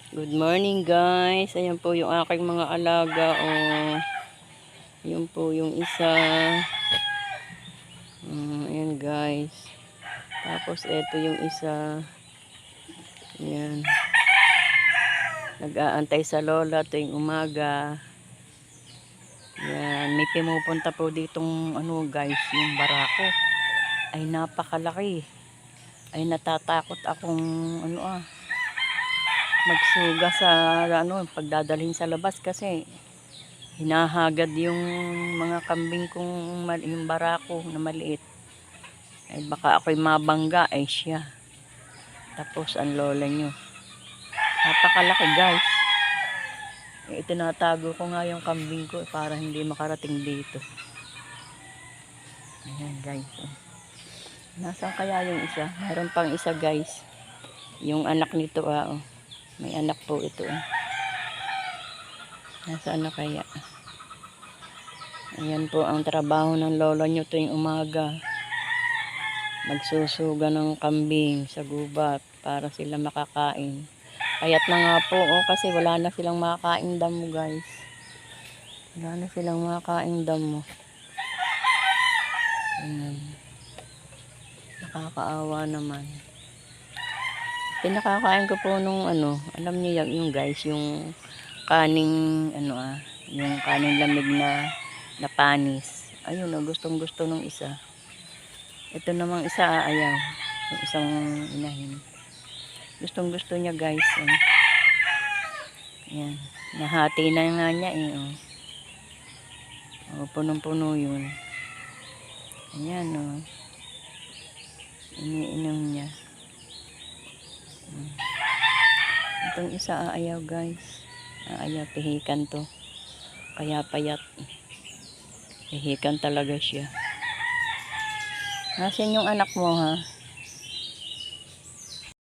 Good morning guys. Ayan po yung aking mga alaga. Oh. Ayan po yung isa. Ayan guys. Tapos ito yung isa. Ayan. Nag-aantay sa lola tuwing umaga. Ayan. May pimupunta po ditong ano guys. Yung barako. Ay napakalaki. Ay natatakot akong magsuga sa pagdadalhin sa labas kasi hinahagad yung mga kambing kong yung barako na maliit. Ay baka ako'y mabangga ay siya. Tapos ang lola nyo. Napakalaki guys. Itinatago ko nga yung kambing ko para hindi makarating dito. Ayan guys. Nasaan kaya yung isa? Meron pang isa guys. Yung anak nito oh. May anak po ito Nasaan na kaya? Ayan po ang trabaho ng lola nyo tuwing umaga. Magsusuga ng kambing sa gubat para sila makakain. Payat na nga po kasi wala na silang makakain damo guys. Wala na silang makakain damo. Ayan. Nakakaawa naman. Pinakakain ko po nung alam niyo yung guys, yung kaning yung kaning lamig na panis. Ayun gustong gusto nung isa. Ito namang isa ayaw. Yung isang inahin. Gustong gusto niya guys. Ayan. Nahati na nga niya punong-puno yun. Ayan iniinom niya. Itong isa ayaw guys. Ayaw, pihikan to. Kaya payat. Pihikan talaga siya. Nasaan yung anak mo ha?